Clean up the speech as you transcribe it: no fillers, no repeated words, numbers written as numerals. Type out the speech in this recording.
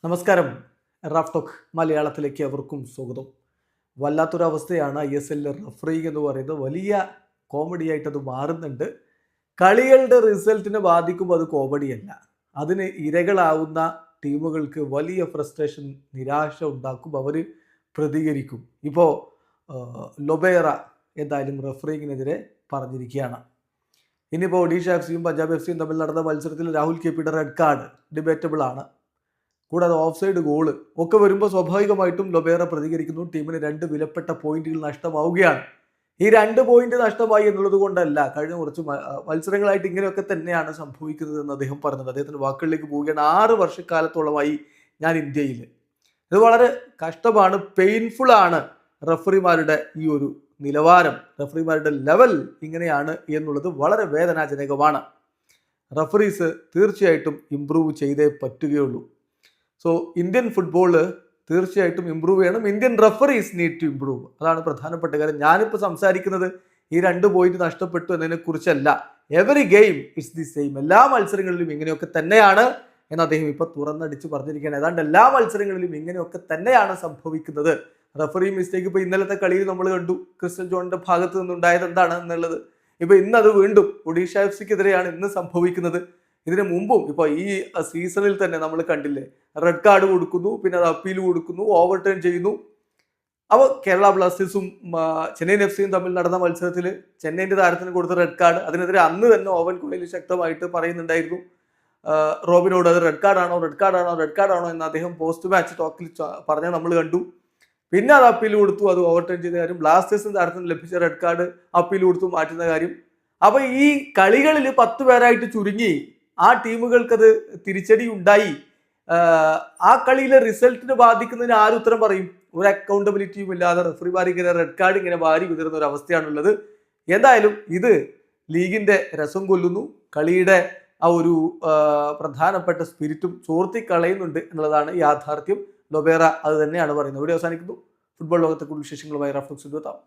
നമസ്കാരം. Raf talk മലയാളത്തിലേക്ക് അവർക്കും സ്വാഗതം. വല്ലാത്തൊരവസ്ഥയാണ് ISL റഫറിങ് എന്ന് പറയുന്നത്. വലിയ കോമഡി ആയിട്ട് അത് മാറുന്നുണ്ട്. കളികളുടെ റിസൾട്ടിനെ ബാധിക്കുമ്പോൾ അത് കോമഡിയല്ല. അതിന് ഇരകളാവുന്ന ടീമുകൾക്ക് വലിയ ഫ്രസ്ട്രേഷൻ, നിരാശ ഉണ്ടാക്കും. അവർ പ്രതികരിക്കും. ഇപ്പോൾ ലൊബേറ എന്തായാലും റഫറിങ്ങിനെതിരെ പറഞ്ഞിരിക്കുകയാണ്. ഇനിയിപ്പോൾ ഒഡീഷ FC-യും പഞ്ചാബ് FC-യും തമ്മിൽ നടന്ന മത്സരത്തിൽ രാഹുൽ KPയുടെ റെഡ് കാർഡ് ഡിബേറ്റബിൾ ആണ്. കൂടാതെ ഓഫ് സൈഡ് ഗോള് ഒക്കെ വരുമ്പോൾ സ്വാഭാവികമായിട്ടും ലൊബേറ പ്രതികരിക്കുന്നു. ടീമിന് 2 വിലപ്പെട്ട പോയിന്റുകൾ നഷ്ടമാവുകയാണ്. ഈ 2 പോയിന്റ് നഷ്ടമായി എന്നുള്ളത് കൊണ്ടല്ല, കഴിഞ്ഞ കുറച്ച് മത്സരങ്ങളായിട്ട് ഇങ്ങനെയൊക്കെ തന്നെയാണ് സംഭവിക്കുന്നത് എന്ന് അദ്ദേഹം പറഞ്ഞത്. അദ്ദേഹത്തിൻ്റെ വാക്കുകളിലേക്ക് പോവുകയാണ്. 6 വർഷക്കാലത്തോളമായി ഞാൻ ഇന്ത്യയിൽ. ഇത് വളരെ കഷ്ടമാണ്, പെയിൻഫുൾ ആണ്. റഫറിമാരുടെ ഈ ഒരു നിലവാരം, റഫറിമാരുടെ ലെവൽ ഇങ്ങനെയാണ് എന്നുള്ളത് വളരെ വേദനാജനകമാണ്. റഫറീസ് തീർച്ചയായിട്ടും ഇംപ്രൂവ് ചെയ്തേ പറ്റുകയുള്ളൂ. സോ ഇന്ത്യൻ ഫുട്ബോള് തീർച്ചയായിട്ടും ഇമ്പ്രൂവ് ചെയ്യണം. Indian referees need to improve. അതാണ് പ്രധാനപ്പെട്ട കാര്യം. ഞാനിപ്പോൾ സംസാരിക്കുന്നത് ഈ 2 പോയിന്റ് നഷ്ടപ്പെട്ടു എന്നതിനെ കുറിച്ചല്ല. Every game it's the same. എല്ലാ മത്സരങ്ങളിലും ഇങ്ങനെയൊക്കെ തന്നെയാണ് എന്ന് അദ്ദേഹം ഇപ്പോൾ തുറന്നടിച്ച് പറഞ്ഞിരിക്കുകയാണ്. ഏതാണ്ട് എല്ലാ മത്സരങ്ങളിലും ഇങ്ങനെയൊക്കെ തന്നെയാണ് സംഭവിക്കുന്നത്. റഫറി മിസ്റ്റേക്ക് ഇപ്പോൾ ഇന്നലത്തെ കളിയിൽ നമ്മൾ കണ്ടു. ക്രിസ്റ്റൽ ജോണിന്റെ ഭാഗത്ത് നിന്നുണ്ടായത് എന്താണ് എന്നുള്ളത്. ഇപ്പോൾ ഇന്നത് വീണ്ടും ഒഡീഷ FC-ക്കെതിരെയാണ് ഇന്ന് സംഭവിക്കുന്നത്. ഇതിനു മുമ്പും ഇപ്പോൾ ഈ സീസണിൽ തന്നെ നമ്മൾ കണ്ടില്ലേ, റെഡ് കാർഡ് കൊടുക്കുന്നു, പിന്നെ അത് അപ്പീൽ കൊടുക്കുന്നു, ഓവർ ടേൺ ചെയ്യുന്നു. അപ്പോൾ കേരള ബ്ലാസ്റ്റേഴ്സും ചെന്നൈയിൻ FC-യും തമ്മിൽ നടന്ന മത്സരത്തിൽ ചെന്നൈയിൻ്റെ താരത്തിന് കൊടുത്ത റെഡ് കാർഡ്, അതിനെതിരെ അന്ന് തന്നെ ഓവൻ കോഹ്ലി ശക്തമായിട്ട് പറയുന്നുണ്ടായിരുന്നു റോബിനോട്, അത് റെഡ് കാർഡാണോ എന്ന് അദ്ദേഹം പോസ്റ്റ് മാച്ച് ടോക്കിൽ പറഞ്ഞാൽ നമ്മൾ കണ്ടു. പിന്നെ അത് അപ്പീൽ കൊടുത്തു, അത് ഓവർ ടേൺ ചെയ്ത കാര്യം, ബ്ലാസ്റ്റേഴ്സിന് താരത്തിന് ലഭിച്ച റെഡ് കാർഡ് അപ്പീൽ കൊടുത്തു മാറ്റുന്ന കാര്യം. അപ്പോൾ ഈ കളികളിൽ 10 പേരായിട്ട് ചുരുങ്ങി ആ ടീമുകൾക്കത് തിരിച്ചടി ഉണ്ടായി. ആ കളിയിലെ റിസൾട്ടിനെ ബാധിക്കുന്നതിന് ആര് ഉത്തരം പറയും? ഒരു അക്കൗണ്ടബിലിറ്റിയും ഇല്ലാതെ റഫറിമാർ ഇങ്ങനെ റെഡ് കാർഡ് ഇങ്ങനെ വാരി വിതറുന്ന ഒരു അവസ്ഥയാണുള്ളത്. എന്തായാലും ഇത് ലീഗിന്റെ രസം കൊല്ലുന്നു, കളിയുടെ ആ ഒരു പ്രധാനപ്പെട്ട സ്പിരിറ്റും ചോർത്തിക്കളയുന്നുണ്ട് എന്നുള്ളതാണ് യാഥാർത്ഥ്യം. ലൊബേറ അത് തന്നെയാണ് പറയുന്നത്. ഇവിടെ അവസാനിക്കുന്നു. ഫുട്ബോൾ ലോകത്തെ കൂടുതൽ വിശേഷങ്ങളുമായി റാഫ് ടോക്സ് എത്താം.